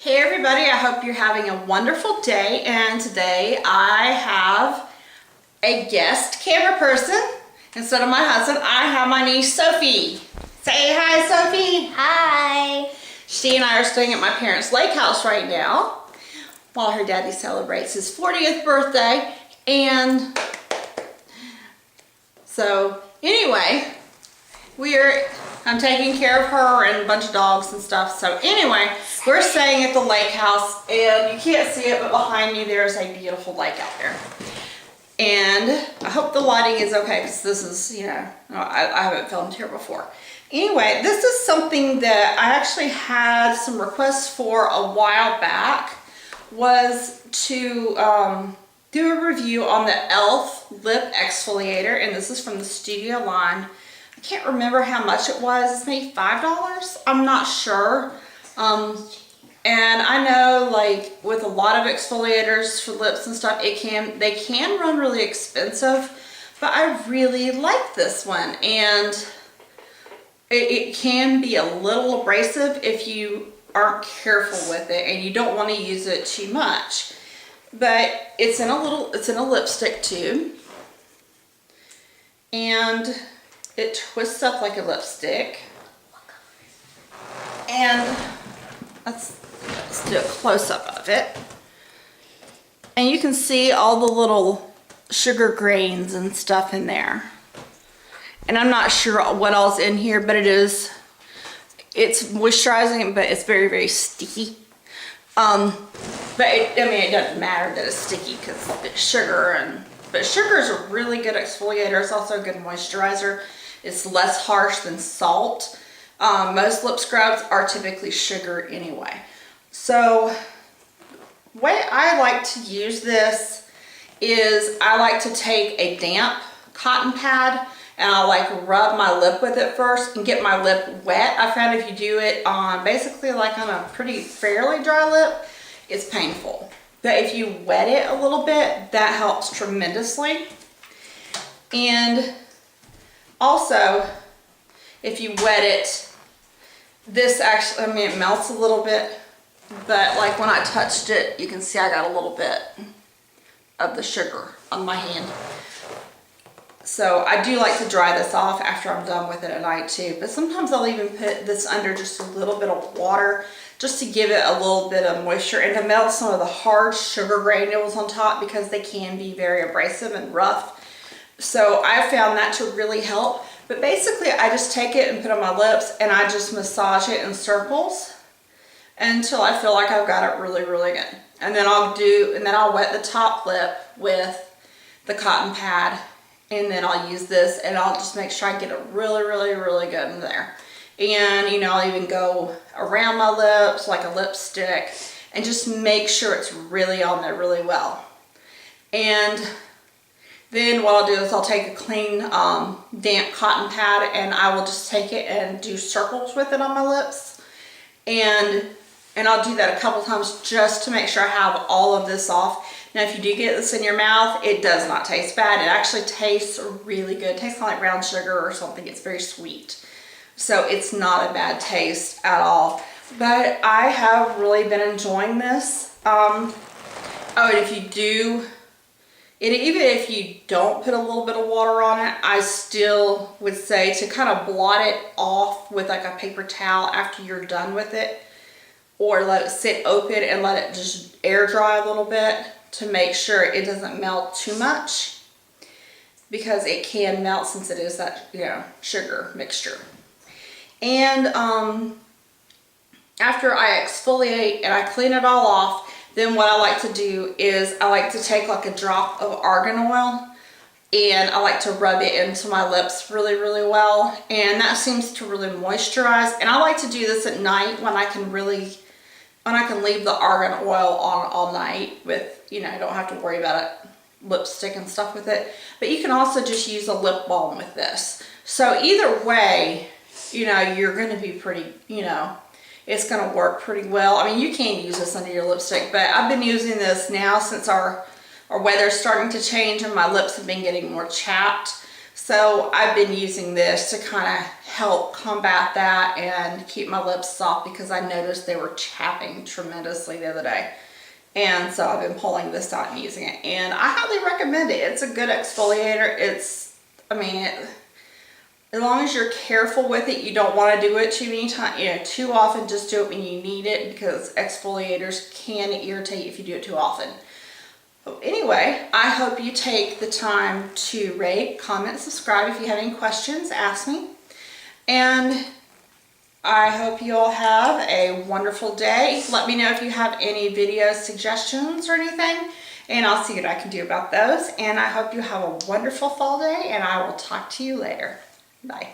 Hey everybody, I hope you're having a wonderful day, and today I have a guest camera person. Instead of my husband, I have my niece Sophie. Say hi, Sophie. Hi. She and I are staying at my parents' lake house right now while her daddy celebrates his 40th birthday. And so anyway, I'm taking care of her and a bunch of dogs and stuff. So anyway, we're staying at the lake house, and you can't see it, but behind me there's a beautiful lake out there. And I hope the lighting is okay, because this is, I haven't filmed here before. Anyway, this is something that I actually had some requests for a while back, was to do a review on the e.l.f. Lip Exfoliator, and this is from the Studio line. I can't remember how much it was. It's maybe $5. I'm not sure. And I know, like, with a lot of exfoliators for lips and stuff, they can run really expensive, but I really like this one. And it can be a little abrasive if you aren't careful with it and you don't want to use it too much. But it's in a lipstick tube, and it twists up like a lipstick. And let's do a close-up of it. And you can see all the little sugar grains and stuff in there. And I'm not sure what all's in here, but it's moisturizing, but it's very, very sticky. But it doesn't matter that it's sticky because it's sugar, but sugar is a really good exfoliator. It's also a good moisturizer. It's less harsh than salt. Most lip scrubs are typically sugar anyway. So the way I like to use this is I like to take a damp cotton pad and I'll like rub my lip with it first and get my lip wet. I found if you do it on basically like on a pretty fairly dry lip, it's painful. But if you wet it a little bit, that helps tremendously. And also, if you wet it, this actually, it melts a little bit, but like when I touched it, you can see I got a little bit of the sugar on my hand. So I do like to dry this off after I'm done with it at night too, but sometimes I'll even put this under just a little bit of water just to give it a little bit of moisture and to melt some of the hard sugar granules on top, because they can be very abrasive and rough. So I found that to really help. But basically I just take it and put it on my lips and I just massage it in circles until I feel like I've got it really, really good. And then I'll wet the top lip with the cotton pad, and then I'll use this and I'll just make sure I get it really, really, really good in there. And I'll even go around my lips like a lipstick and just make sure it's really on there really well. And then what I'll do is I'll take a clean damp cotton pad and I will just take it and do circles with it on my lips. And I'll do that a couple times just to make sure I have all of this off. Now if you do get this in your mouth, it does not taste bad. It actually tastes really good. It tastes kind of like brown sugar or something. It's very sweet. So it's not a bad taste at all. But I have really been enjoying this. And if you do, even if you don't put a little bit of water on it, I still would say to kind of blot it off with like a paper towel after you're done with it, or let it sit open and let it just air dry a little bit to make sure it doesn't melt too much, because it can melt since it is that, sugar mixture. And after I exfoliate and I clean it all off, then what I like to do is I like to take like a drop of argan oil and I like to rub it into my lips really, really well. And that seems to really moisturize. And I like to do this at night when I can leave the argan oil on all night with, I don't have to worry about it, lipstick and stuff with it. But you can also just use a lip balm with this. So either way, you're going to be pretty, it's going to work pretty well. I mean, you can use this under your lipstick, but I've been using this now since our weather's starting to change and my lips have been getting more chapped. So I've been using this to kind of help combat that and keep my lips soft, because I noticed they were chapping tremendously the other day. And so I've been pulling this out and using it, and I highly recommend it. It's a good exfoliator. As long as you're careful with it, you don't want to do it too many times, too often. Just do it when you need it, because exfoliators can irritate you if you do it too often. So anyway, I hope you take the time to rate, comment, subscribe. If you have any questions, ask me. And I hope you all have a wonderful day. Let me know if you have any video suggestions or anything, and I'll see what I can do about those. And I hope you have a wonderful fall day, and I will talk to you later. Bye.